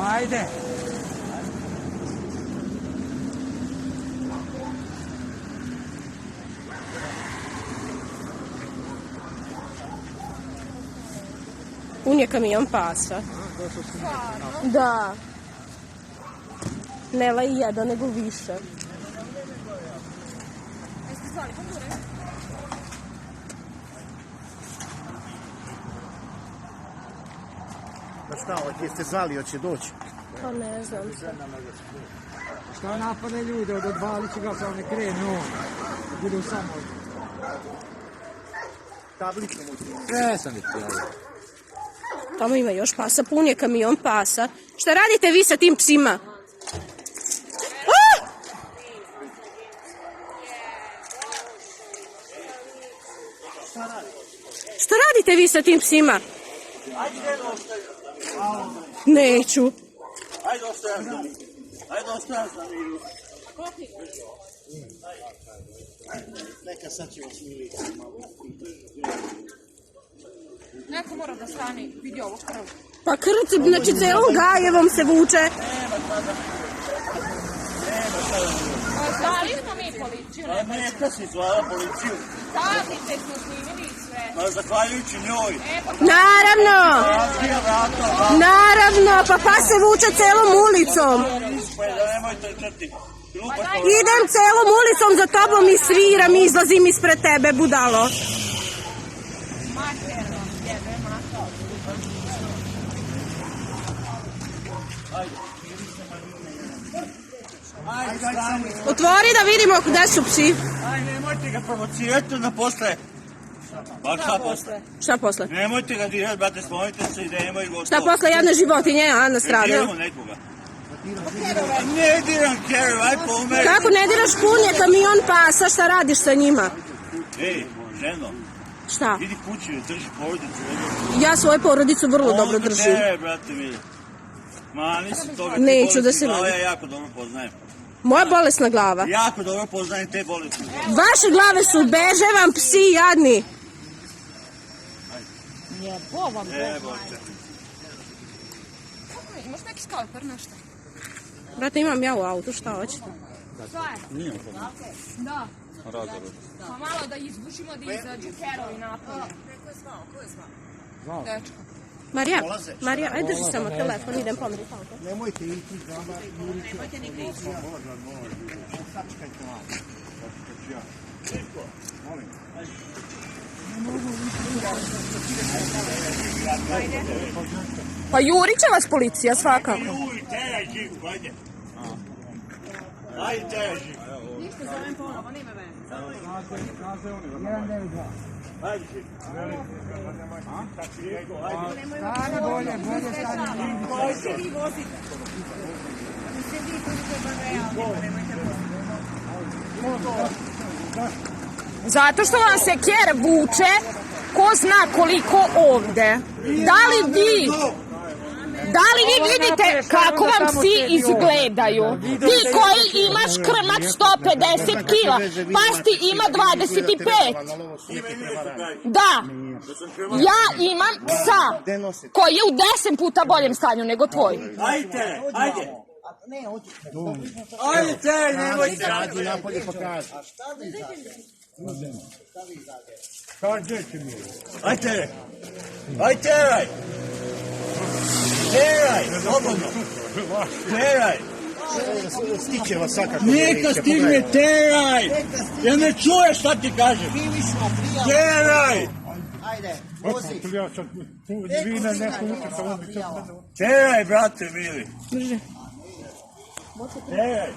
Ajde. Pun je kamion pasa. Da. Nela i jedan, nego više. Pa šta, jeste zvali, hoće doći? Pa ne znam. Šta napade ljude, odvali će ga kao ne krenu. Budu samo. Tablično mu ti. Sve sam ih prijavio. Tamo ima još pasa, pun je kamion pasa. Šta radite vi sa tim psima? Šta radite vi sa tim psima? Neću. Ajde ostajem za miru. Ajde ostajem za miru. Neka sad će vas milica malo. Neko mora da stane, vidi ovo krv. Pa krv, znači celom Gajevom se vuče. Zvali smo mi policiju. A neka si zvala policiju. Zadnice smo snimili sve. Ma zahvaljujući njoj. Naravno! Razbija vrata. Naravno, pa pas se vuče celom ulicom. Da nemojte črti. Idem celom ulicom za tobom i sviram i izlazim ispred tebe, budalo. Materno, jebe, mato. Otvori da vidimo gde su psi. Aj, nemojte ga provocirati na posle. Pa šta posle? Šta posle? Nemojte ga dirati, brate, sklonite se i da nemoj gotovo. Šta posle jedne životinje, a na stranu? Diramo nekoga. Ne diram keru, aj pomeri. Kako ne diraš, pun je kamion pasa, šta radiš sa njima? Ej, ženo, Šta? idi kući, drži porodicu. Ja svoju porodicu vrlo dobro držim. Ne, brate mili. Ma, nisi toga. Neću da se glave vidi. ja jako dobro poznajem. Moja bolesna glava. Jako dobro poznajem te bolesti. Vaše glave su beže vam psi jadni. Jebovam. Boće. Imaš neki skalper, nešto? Brate, imam ja u autu, šta hoćete? Šta je? Nije to. Da. Pa malo da izbušimo da izađu kerovi napad. Ko je zvao? Dečko. Marija, ajde drži samo telefon, idem pomeriti auto. Nemojte ići džaba, Juriću. Nemojte ni ići. Sačekajte malo. Molim. Pa jurit će vas policija svakako. Uj, teraj živku, ajde. Ajde, teraj živku. Ništa, zovem ponovo, nema mene. Ajde živku. Stane bolje stane. Koji se vi vozite? Da se vi budete bar realni, nemojte voziti. Zato što vam se ker vuče, ko zna koliko ovde. Da li vi vidite kako vam psi izgledaju? Ti koji imaš krmač 150 kila, pas ti ima 25. Da, ja imam psa koji je u 10 puta boljem stanju nego tvoj. Ajde, teraj, ajde. Ne, hoću. Ajde, teraj, nemojte. Radi napolje pokaži. Ajde, teraj. Ajde, teraj. Teraj, slobodno. Teraj. Stiće vas svakako. Neka stigne, teraj. Jel ne čuješ šta ti kažem? Teraj. Ajde, vozi. Teraj, brate mili. Teraj.